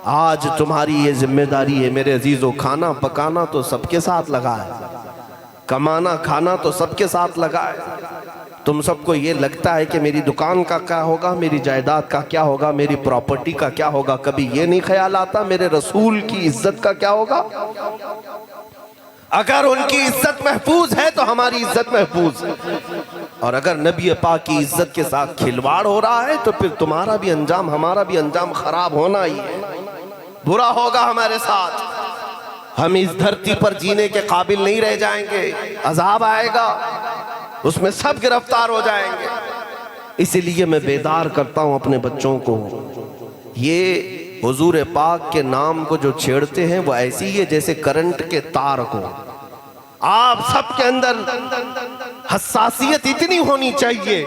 आज तुम्हारी ये जिम्मेदारी है मेरे अजीजों, खाना पकाना तो सबके साथ लगा है, कमाना खाना तो सबके साथ लगा है। तुम सबको ये लगता है कि मेरी दुकान का क्या होगा, मेरी जायदाद का क्या होगा, मेरी प्रॉपर्टी का क्या होगा। कभी ये नहीं ख्याल आता मेरे रसूल की इज्जत का क्या होगा। अगर उनकी इज्जत महफूज है तो हमारी इज्जत महफूज है, और अगर नबी पाक की इज्जत के साथ खिलवाड़ हो रहा है तो फिर तुम्हारा भी अंजाम हमारा भी अंजाम खराब होना ही है, बुरा होगा हमारे साथ। हम इस धरती पर जीने के काबिल नहीं रह जाएंगे, अजाब आएगा, उसमें सब गिरफ्तार हो जाएंगे। इसीलिए मैं बेदार करता हूं अपने बच्चों को, ये हुजूर पाक के नाम को जो छेड़ते हैं वो ऐसी ही है जैसे करंट के तार को। आप सबके अंदर हसासियत इतनी होनी चाहिए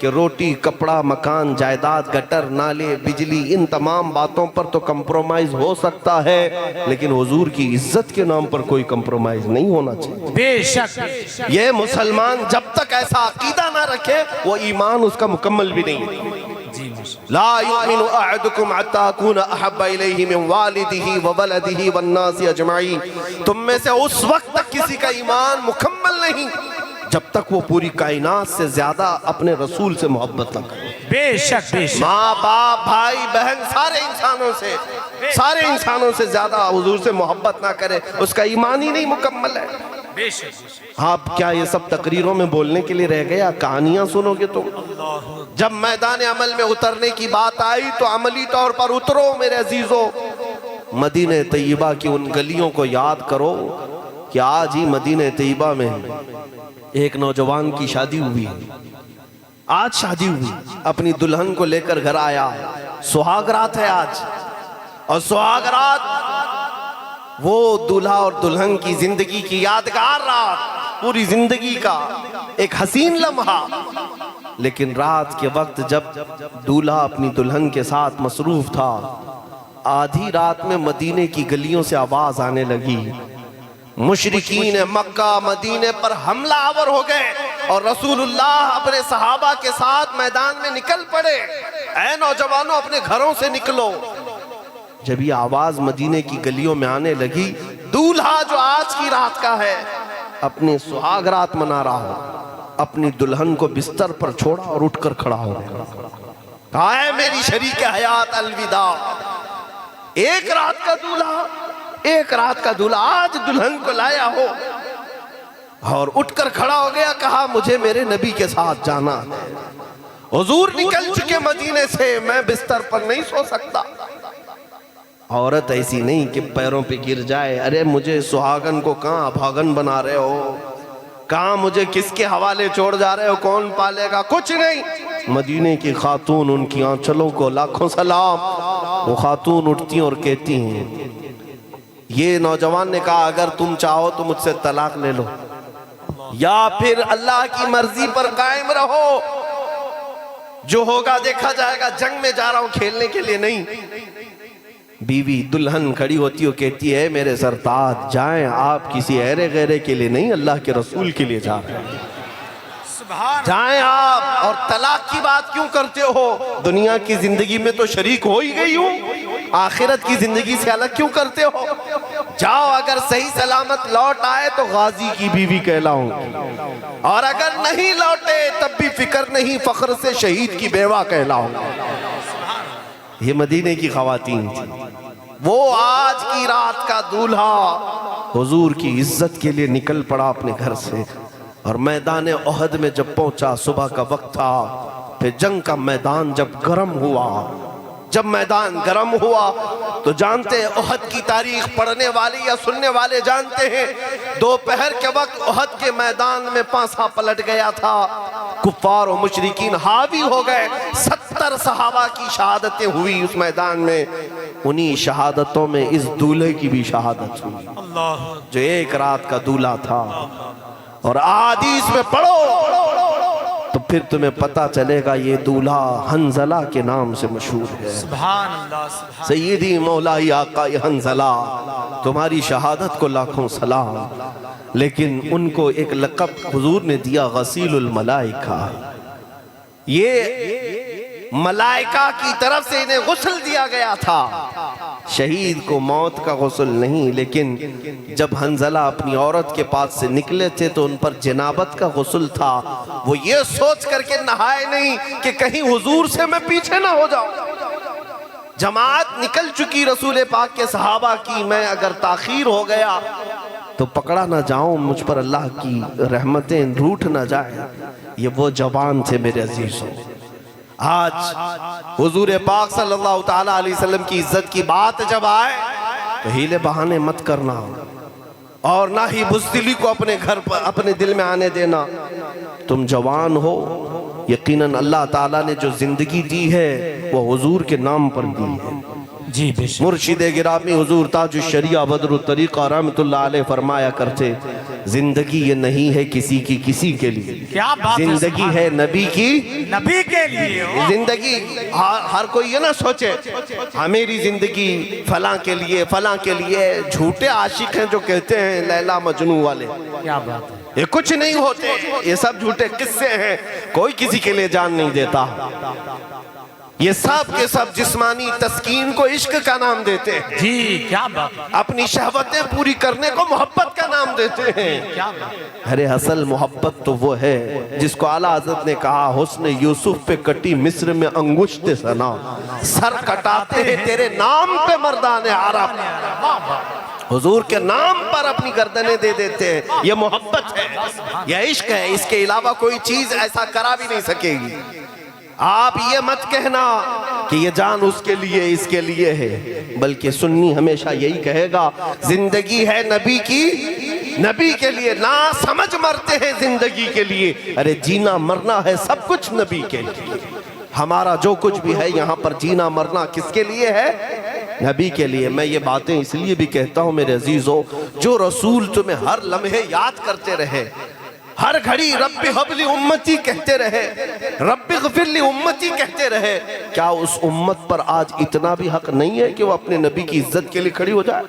कि रोटी कपड़ा मकान जायदाद गटर नाले बिजली इन तमाम बातों पर तो कंप्रोमाइज हो सकता है, लेकिन हुजूर की इज्जत के नाम पर कोई कंप्रोमाइज नहीं होना चाहिए। बेशक ये मुसलमान जब तक ऐसा अकीदा ना रखे वो ईमान उसका मुकम्मल भी नहीं है। ला युमिनु अहदुकुम हत्ता अकूना अहब्बा इलैहि मिन वालिदिही व वलदिही वन्नासि अजमाइन। तुम में से उस वक्त तक किसी का ईमान मुकम्मल नहीं जब तक वो पूरी कायनात से ज्यादा अपने रसूल से मोहब्बत न करे। बेशक बेशक माँ बाप भाई बहन सारे इंसानों से ज्यादा हुजूर से मोहब्बत ना करे, उसका ईमान ही नहीं मुकम्मल है। आप क्या ये सब तकरीरों में बोलने के लिए रह गया, कहानियां सुनोगे तुम। जब मैदान अमल में उतरने की बात आई तो अमली तौर पर उतरो मेरे अजीजों। मदीने तैयबा की उन गलियों को याद करो कि आज ही मदीने तैयबा में एक नौजवान की शादी हुई, आज शादी हुई, अपनी दुल्हन को लेकर घर आया, सुहाग रात है आज, और सुहाग रात वो दूल्हा और दुल्हन की जिंदगी की यादगार रात, पूरी जिंदगी का एक हसीन लम्हा। लेकिन रात के वक्त जब दूल्हा अपनी दुल्हन के साथ मसरूफ था, आधी रात में मदीने की गलियों से आवाज आने लगी, मुशरिकीन मक्का मदीने पर हमला आवर हो गए और रसूलुल्लाह अपने सहाबा के साथ मैदान में निकल पड़े। ऐ नौजवानों अपने घरों से निकलो। जब ये आवाज मदीने की गलियों में आने लगी, दूल्हा जो आज की रात का है अपने सुहाग रात मना रहा हो, अपनी दुल्हन को बिस्तर पर छोड़ा और उठकर खड़ा हो गया। कहा है मेरी शरीक हयात अलविदा। एक रात का दूल्हा आज दुल्हन को लाया हो और उठकर खड़ा हो गया, कहा मुझे मेरे नबी के साथ जाना है। हुजूर निकल चुके मदीने से, मैं बिस्तर पर नहीं सो सकता। औरत ऐसी नहीं कि पैरों पे गिर जाए, अरे मुझे सुहागन को कहाँ अभागन बना रहे हो, कहाँ मुझे किसके हवाले छोड़ जा रहे हो, कौन पालेगा, कुछ नहीं। मदीने की खातून, उनकी आंचलों को लाखों सलाम। वो खातून उठती और कहती हैं, ये नौजवान ने कहा अगर तुम चाहो तो मुझसे तलाक ले लो या फिर अल्लाह की मर्जी पर कायम रहो, जो होगा देखा जाएगा, जंग में जा रहा हूं खेलने के लिए नहीं। बीवी दुल्हन खड़ी होती हो, कहती है मेरे सरताज जाएं, आप किसी ऐरे गैरे के लिए नहीं अल्लाह के रसूल के लिए जा रहे हैं, जाएं आप। और तलाक की बात क्यों करते हो, दुनिया की जिंदगी में तो शरीक हो ही गई हूं, आखिरत की जिंदगी से अलग क्यों करते हो। जाओ, अगर सही सलामत लौट आए तो गाजी की बीवी कहलाऊंगी, और अगर नहीं लौटे तब भी फिक्र नहीं, फख्र से शहीद की बेवा कहलाऊंगी। ये मदीने की खवातीन थी। वो आज की रात का दूल्हा हुजूर की इज्जत के लिए निकल पड़ा अपने घर से, और मैदान ओहद में जब पहुंचा, सुबह का वक्त था, फिर जंग का मैदान जब गर्म हुआ, जब मैदान गर्म हुआ तो जानते हैं ओहद की तारीख पढ़ने वाले या सुनने वाले जानते हैं, दोपहर के वक्त ओहद के मैदान में पासा पलट गया था, कुफ्फार और मुशरिकीन हावी हो गए। 70 सहाबा की शहादतें हुई उस मैदान में। उन्हीं शहादतों में इस दूल्हे की भी शहादत हुई, जो एक रात का दूल्हा था। और हदीस में पढ़ो तो फिर तुम्हें पता चलेगा ये दूल्हा हंजला के नाम से मशहूर है। सुभान अल्लाह, सैयदी मौलाई आका हंजला, तुम्हारी शहादत को लाखों सलाम। लेकिन उनको एक लक़ब हुजूर ने दिया, गसीलुल मलाइका। ये मलाइका की तरफ से इन्हें गुस्ल दिया गया था, शहीद को मौत का गुस्ल नहीं, लेकिन जब हंजला अपनी औरत के पास से निकले थे तो उन पर जनाबत का गुस्ल था। वो ये सोच करके नहाए नहीं कि कहीं हुजूर से मैं पीछे ना हो जाऊं। जमात निकल चुकी रसूल पाक के सहाबा की, मैं अगर ताखीर हो गया तो पकड़ा ना जाऊं, मुझ पर अल्लाह की रहमतें रूठ ना जाए। ये वो जवान थे मेरे अजीजों। आज हुजूर पाक सल्लल्लाहु ताला अलैहि वसल्लम की इज्जत की बात जब आए तो हीले बहाने मत करना, और ना ही बुज़दिली को अपने घर पर अपने दिल में आने देना। तुम जवान हो, यकीनन अल्लाह ताला ने जो जिंदगी दी है वो हुजूर के नाम पर दी है। जी बेशक। मुर्शिद गिरामी हुजूर ताजुश शरिया बदरुत तरीका रहमतुल्लाह अलैह फरमाया करते, जिंदगी ये नहीं है किसी की किसी के लिए, क्या बात है, जिंदगी है नबी की नबी के लिए। जिंदगी हर कोई ये ना सोचे हाँ मेरी जिंदगी फलां के लिए फलां के लिए। झूठे आशिक हैं जो कहते हैं लैला मजनू वाले, क्या बात है, ये कुछ नहीं होते, ये सब झूठे किस्से हैं। कोई किसी के लिए जान नहीं देता। ये सब के सब जिस्मानी तस्कीन को इश्क का नाम देते हैं। जी क्या बात, अपनी शहवतें पूरी करने को मोहब्बत का नाम देते हैं। क्या बात। अरे असल मोहब्बत तो वो है जिसको आला हज़रत ने कहा, हुस्न यूसुफ पे कटी मिस्र में अंगुश्त सना, सर कटाते हैं तेरे नाम पे मर्दाने अरब। हुजूर के नाम पर अपनी गर्दनें दे देते हैं। ये मोहब्बत है, यह इश्क है। इसके अलावा कोई चीज ऐसा करा भी नहीं सकेगी। आप ये मत कहना कि ये जान उसके लिए इसके लिए है, बल्कि सुन्नी हमेशा यही कहेगा जिंदगी है नबी की, नबी के लिए। ना समझ मरते हैं जिंदगी के लिए, अरे जीना मरना है सब कुछ नबी के लिए। हमारा जो कुछ भी है यहाँ पर जीना मरना किसके लिए है? नबी के लिए। मैं ये बातें इसलिए भी कहता हूँ मेरे अजीजों, जो रसूल तुम्हें हर लम्हे याद करते रहे, हर घड़ी रब्बी हबली उम्मती कहते रहे, रब्बी गफिरली उम्मती कहते रहे, क्या उस उम्मत पर आज इतना भी हक नहीं है कि वो अपने नबी की इज्जत के लिए खड़ी हो जाए?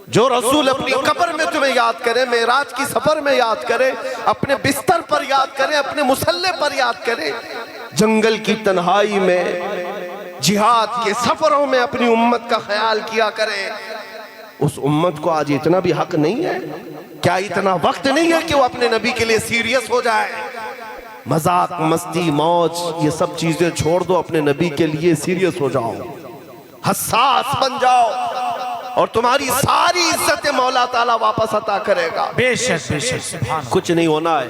जो रसूल अपनी कब्र में तुम्हें याद करे, मेराज की सफर में याद करे, अपने बिस्तर पर याद करे, अपने मुसल्ले पर याद करे, जंगल की तन्हाई में, जिहाद के सफरों में अपनी उम्मत का ख्याल किया करे, उस उम्मत को आज इतना भी हक नहीं है? क्या इतना वक्त नहीं है कि वो अपने नबी के लिए सीरियस हो जाए? मजाक मस्ती मौज ये सब चीजें छोड़ दो, अपने नबी के लिए सीरियस हो जाओ, हसास बन जाओ, और तुम्हारी सारी इज्जतें मौला ताला वापस अता करेगा। बेशक बेशक, सुभान। कुछ नहीं होना है।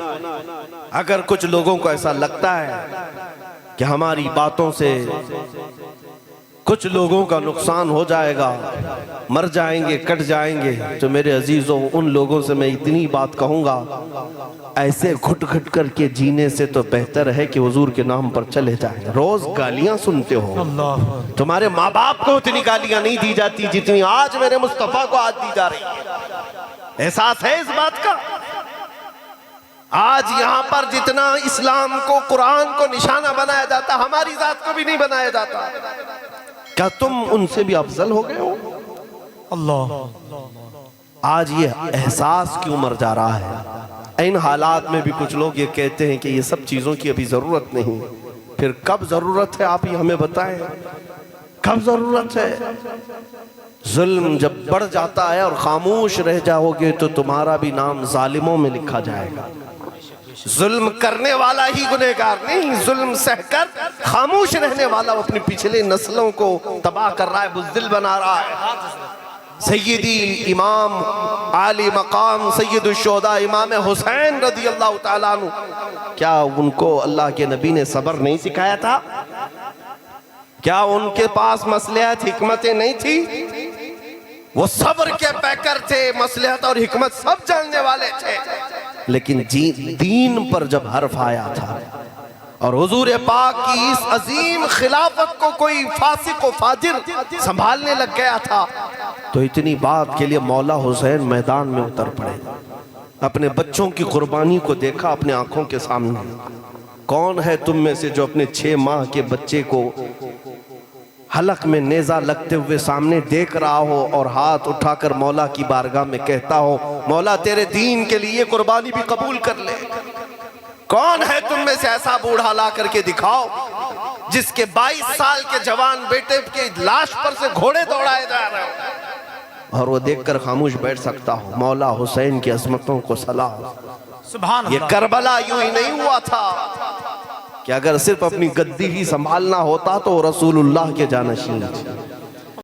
अगर कुछ लोगों को ऐसा लगता है कि हमारी बातों से कुछ लोगों का नुकसान हो जाएगा, मर जाएंगे, कट जाएंगे, तो मेरे अजीजों उन लोगों से मैं इतनी बात कहूंगा, ऐसे घुट घुट करके जीने से तो बेहतर है कि हुजूर के नाम पर चले जाएं। रोज गालियां सुनते हो, तुम्हारे माँ बाप को उतनी गालियां नहीं दी जाती जितनी आज मेरे मुस्तफा को आज दी जा रही है। एहसास है इस बात का? आज यहाँ पर जितना इस्लाम को, कुरान को निशाना बनाया जाता, हमारी जात को भी नहीं बनाया जाता। क्या तुम उनसे भी अफजल हो गए हो? अल्लाह। आज ये एहसास क्यों मर जा रहा है? इन हालात में भी कुछ लोग ये कहते हैं कि ये सब चीजों की अभी जरूरत नहीं। फिर कब जरूरत है आप ही हमें बताएं, कब जरूरत है? जुल्म जब बढ़ जाता है और खामोश रह जाओगे तो तुम्हारा भी नाम जालिमों में लिखा जाएगा। जुल्म करने वाला ही गुनहगार नहीं, जुल्म सहकर खामोश रहने वाला अपनी पिछले नस्लों को तबाह कर रहा है, बुज़दिल बना रहा है। सैयदी इमाम आली मकाम सैयदुश शुहदा इमाम हुसैन रज़ी अल्लाह ताला अन्हु, क्या उनको अल्लाह के नबी ने सब्र नहीं सिखाया था? क्या उनके पास मसलहत हिकमतें नहीं थी? वो सब्र के पैकर थे, मसलहत और हिकमत सब जानने वाले थे। लेकिन दीन पर जब हर्फ आया था और हुजूर पाक की इस अजीम खिलाफत को कोई फासिक व फाजिर संभालने लग गया था, तो इतनी बात के लिए मौला हुसैन मैदान में उतर पड़े। अपने बच्चों की कुर्बानी को देखा अपने आंखों के सामने। कौन है तुम में से जो अपने 6 माह के बच्चे को हलक में नेजा लगते हुए सामने देख रहा हो और हाथ उठाकर मौला की बारगाह में कहता हो, मौला तेरे दीन के लिए कुर्बानी भी कबूल कर ले? कौन है तुम में से ऐसा बूढ़ा ला करके दिखाओ जिसके 22 साल के जवान बेटे के लाश पर से घोड़े दौड़ाए जा रहे हैं, और वो देखकर खामोश बैठ सकता हूँ। मौला हुसैन की अजमतों को सलाम। सुभान ये अल्लाह। करबला यूं ही नहीं हुआ था कि अगर सिर्फ अपनी गद्दी ही संभालना होता तो रसूलुल्लाह के जानशीन थे।